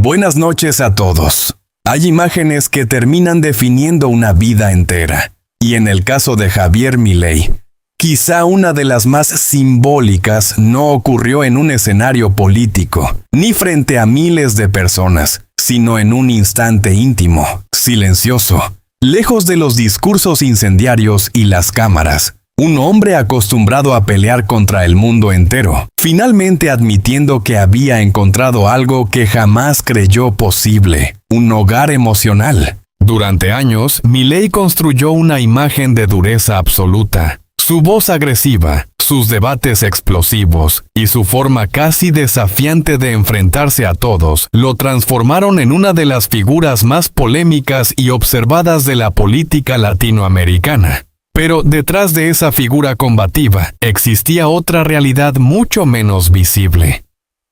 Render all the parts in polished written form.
Buenas noches a todos. Hay imágenes que terminan definiendo una vida entera, y en el caso de Javier Milei, quizá una de las más simbólicas no ocurrió en un escenario político, ni frente a miles de personas, sino en un instante íntimo, silencioso, lejos de los discursos incendiarios y las cámaras. Un hombre acostumbrado a pelear contra el mundo entero, finalmente admitiendo que había encontrado algo que jamás creyó posible, un hogar emocional. Durante años, Milei construyó una imagen de dureza absoluta. Su voz agresiva, sus debates explosivos y su forma casi desafiante de enfrentarse a todos lo transformaron en una de las figuras más polémicas y observadas de la política latinoamericana. Pero detrás de esa figura combativa existía otra realidad mucho menos visible.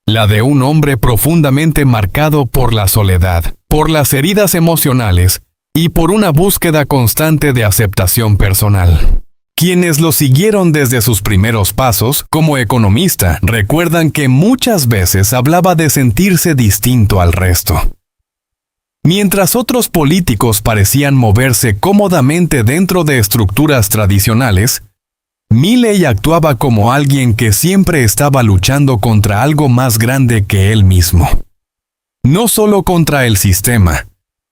La de un hombre profundamente marcado por la soledad, por las heridas emocionales y por una búsqueda constante de aceptación personal. Quienes lo siguieron desde sus primeros pasos como economista recuerdan que muchas veces hablaba de sentirse distinto al resto. Mientras otros políticos parecían moverse cómodamente dentro de estructuras tradicionales, Milei actuaba como alguien que siempre estaba luchando contra algo más grande que él mismo. No solo contra el sistema,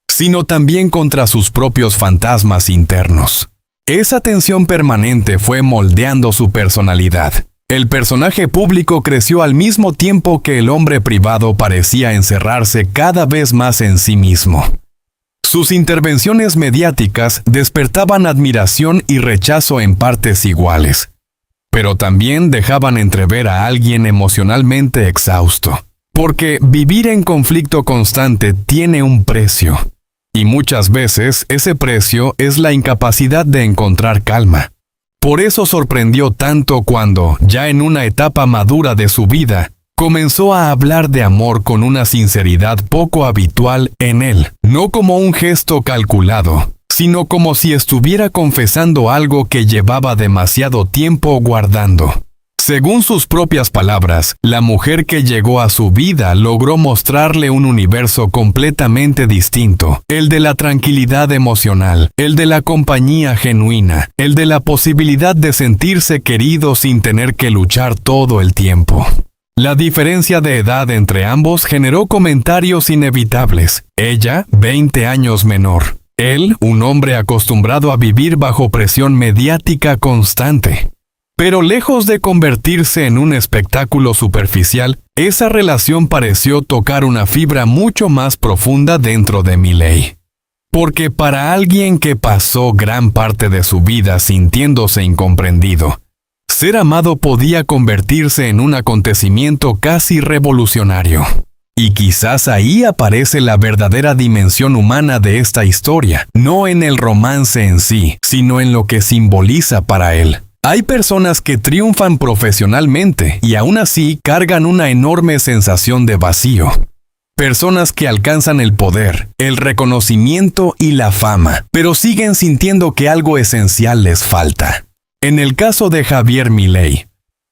sino también contra sus propios fantasmas internos. Esa tensión permanente fue moldeando su personalidad. El personaje público creció al mismo tiempo que el hombre privado parecía encerrarse cada vez más en sí mismo. Sus intervenciones mediáticas despertaban admiración y rechazo en partes iguales, pero también dejaban entrever a alguien emocionalmente exhausto, porque vivir en conflicto constante tiene un precio, y muchas veces ese precio es la incapacidad de encontrar calma. Por eso sorprendió tanto cuando, ya en una etapa madura de su vida, comenzó a hablar de amor con una sinceridad poco habitual en él, no como un gesto calculado, sino como si estuviera confesando algo que llevaba demasiado tiempo guardando. Según sus propias palabras, la mujer que llegó a su vida logró mostrarle un universo completamente distinto, el de la tranquilidad emocional, el de la compañía genuina, el de la posibilidad de sentirse querido sin tener que luchar todo el tiempo. La diferencia de edad entre ambos generó comentarios inevitables. Ella, 20 años menor. Él, un hombre acostumbrado a vivir bajo presión mediática constante. Pero lejos de convertirse en un espectáculo superficial, esa relación pareció tocar una fibra mucho más profunda dentro de Milei. Porque para alguien que pasó gran parte de su vida sintiéndose incomprendido, ser amado podía convertirse en un acontecimiento casi revolucionario. Y quizás ahí aparece la verdadera dimensión humana de esta historia, no en el romance en sí, sino en lo que simboliza para él. Hay personas que triunfan profesionalmente y aún así cargan una enorme sensación de vacío. Personas que alcanzan el poder, el reconocimiento y la fama, pero siguen sintiendo que algo esencial les falta. En el caso de Javier Milei,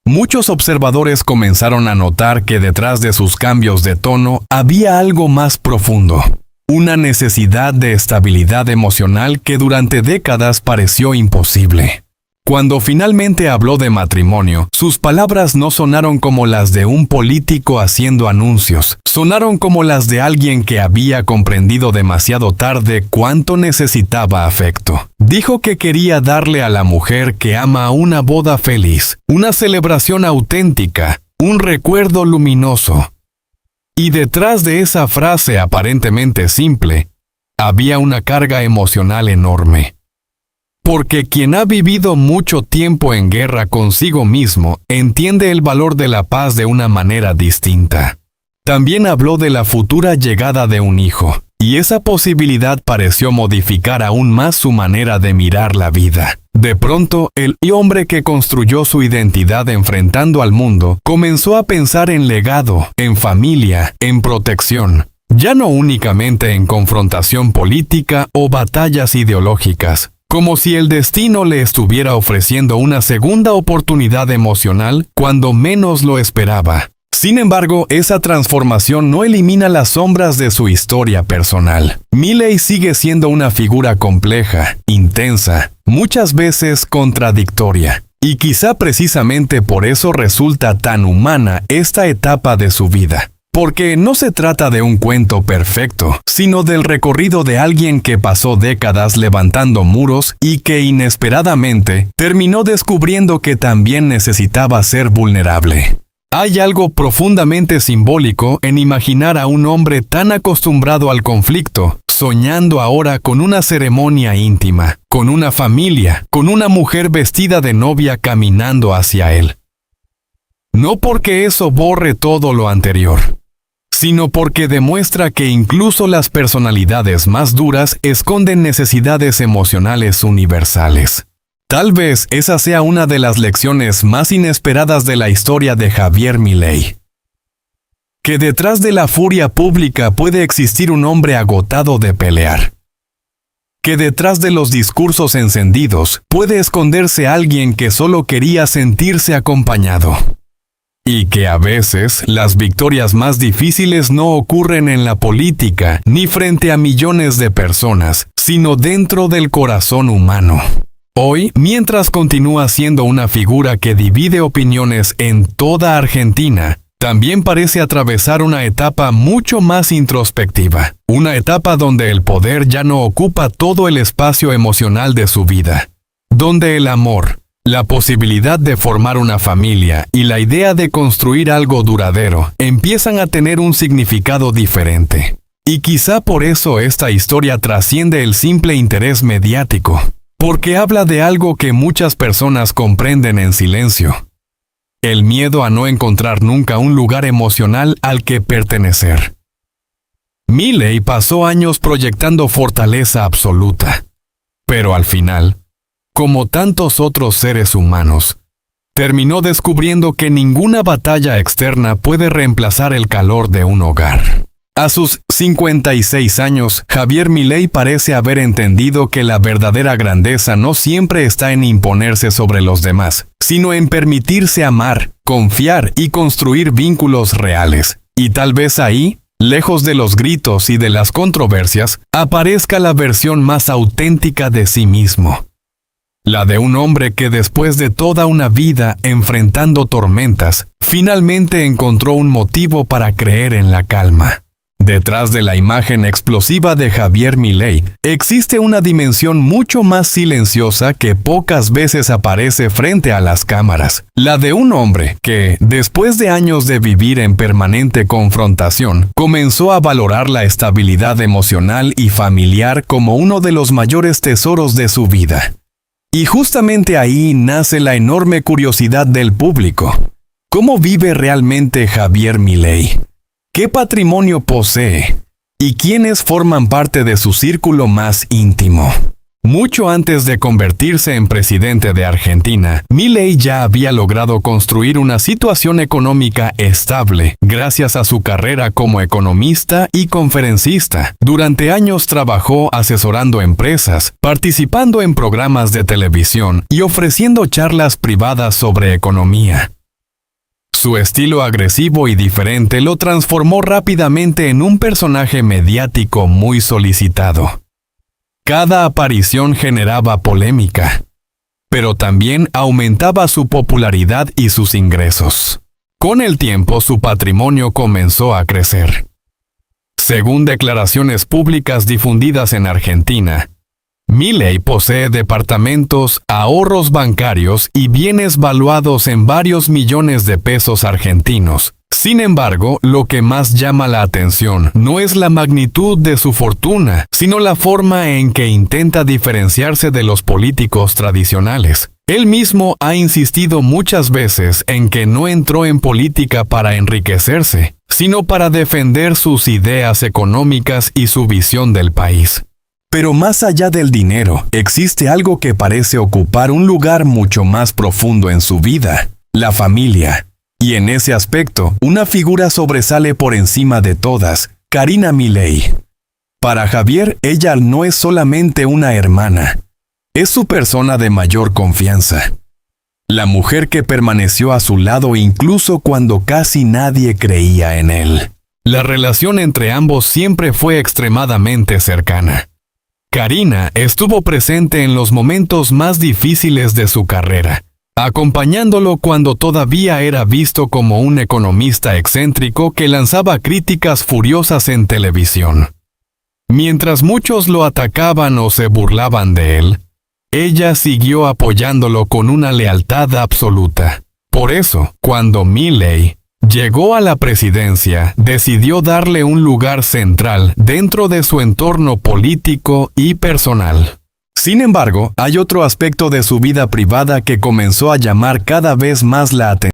muchos observadores comenzaron a notar que detrás de sus cambios de tono había algo más profundo. Una necesidad de estabilidad emocional que durante décadas pareció imposible. Cuando finalmente habló de matrimonio, sus palabras no sonaron como las de un político haciendo anuncios, sonaron como las de alguien que había comprendido demasiado tarde cuánto necesitaba afecto. Dijo que quería darle a la mujer que ama una boda feliz, una celebración auténtica, un recuerdo luminoso. Y detrás de esa frase aparentemente simple, había una carga emocional enorme. Porque quien ha vivido mucho tiempo en guerra consigo mismo entiende el valor de la paz de una manera distinta. También habló de la futura llegada de un hijo, y esa posibilidad pareció modificar aún más su manera de mirar la vida. De pronto, el hombre que construyó su identidad enfrentando al mundo comenzó a pensar en legado, en familia, en protección, ya no únicamente en confrontación política o batallas ideológicas. Como si el destino le estuviera ofreciendo una segunda oportunidad emocional cuando menos lo esperaba. Sin embargo, esa transformación no elimina las sombras de su historia personal. Milei sigue siendo una figura compleja, intensa, muchas veces contradictoria. Y quizá precisamente por eso resulta tan humana esta etapa de su vida. Porque no se trata de un cuento perfecto, sino del recorrido de alguien que pasó décadas levantando muros y que inesperadamente terminó descubriendo que también necesitaba ser vulnerable. Hay algo profundamente simbólico en imaginar a un hombre tan acostumbrado al conflicto, soñando ahora con una ceremonia íntima, con una familia, con una mujer vestida de novia caminando hacia él. No porque eso borre todo lo anterior, sino porque demuestra que incluso las personalidades más duras esconden necesidades emocionales universales. Tal vez esa sea una de las lecciones más inesperadas de la historia de Javier Milei. Que detrás de la furia pública puede existir un hombre agotado de pelear. Que detrás de los discursos encendidos puede esconderse alguien que solo quería sentirse acompañado. Y que a veces las victorias más difíciles no ocurren en la política ni frente a millones de personas, sino dentro del corazón humano. Hoy, mientras continúa siendo una figura que divide opiniones en toda Argentina, también parece atravesar una etapa mucho más introspectiva, una etapa donde el poder ya no ocupa todo el espacio emocional de su vida, donde el amor, la posibilidad de formar una familia y la idea de construir algo duradero empiezan a tener un significado diferente. Y quizá por eso esta historia trasciende el simple interés mediático. Porque habla de algo que muchas personas comprenden en silencio. El miedo a no encontrar nunca un lugar emocional al que pertenecer. Milei pasó años proyectando fortaleza absoluta. Pero al final, como tantos otros seres humanos, terminó descubriendo que ninguna batalla externa puede reemplazar el calor de un hogar. A sus 56 años, Javier Milei parece haber entendido que la verdadera grandeza no siempre está en imponerse sobre los demás, sino en permitirse amar, confiar y construir vínculos reales. Y tal vez ahí, lejos de los gritos y de las controversias, aparezca la versión más auténtica de sí mismo. La de un hombre que después de toda una vida enfrentando tormentas, finalmente encontró un motivo para creer en la calma. Detrás de la imagen explosiva de Javier Milei, existe una dimensión mucho más silenciosa que pocas veces aparece frente a las cámaras. La de un hombre que, después de años de vivir en permanente confrontación, comenzó a valorar la estabilidad emocional y familiar como uno de los mayores tesoros de su vida. Y justamente ahí nace la enorme curiosidad del público. ¿Cómo vive realmente Javier Milei? ¿Qué patrimonio posee? ¿Y quiénes forman parte de su círculo más íntimo? Mucho antes de convertirse en presidente de Argentina, Milei ya había logrado construir una situación económica estable gracias a su carrera como economista y conferencista. Durante años trabajó asesorando empresas, participando en programas de televisión y ofreciendo charlas privadas sobre economía. Su estilo agresivo y diferente lo transformó rápidamente en un personaje mediático muy solicitado. Cada aparición generaba polémica, pero también aumentaba su popularidad y sus ingresos. Con el tiempo, su patrimonio comenzó a crecer. Según declaraciones públicas difundidas en Argentina, Milei posee departamentos, ahorros bancarios y bienes valuados en varios millones de pesos argentinos. Sin embargo, lo que más llama la atención no es la magnitud de su fortuna, sino la forma en que intenta diferenciarse de los políticos tradicionales. Él mismo ha insistido muchas veces en que no entró en política para enriquecerse, sino para defender sus ideas económicas y su visión del país. Pero más allá del dinero, existe algo que parece ocupar un lugar mucho más profundo en su vida: la familia. Y en ese aspecto, una figura sobresale por encima de todas: Karina Milei. Para Javier, ella no es solamente una hermana, es su persona de mayor confianza. la mujer que permaneció a su lado incluso cuando casi nadie creía en él. La relación entre ambos siempre fue extremadamente cercana. Karina estuvo presente en los momentos más difíciles de su carrera, acompañándolo cuando todavía era visto como un economista excéntrico que lanzaba críticas furiosas en televisión. Mientras muchos lo atacaban o se burlaban de él, ella siguió apoyándolo con una lealtad absoluta. Por eso, cuando Milley llegó a la presidencia, decidió darle un lugar central dentro de su entorno político y personal. Sin embargo, hay otro aspecto de su vida privada que comenzó a llamar cada vez más la atención.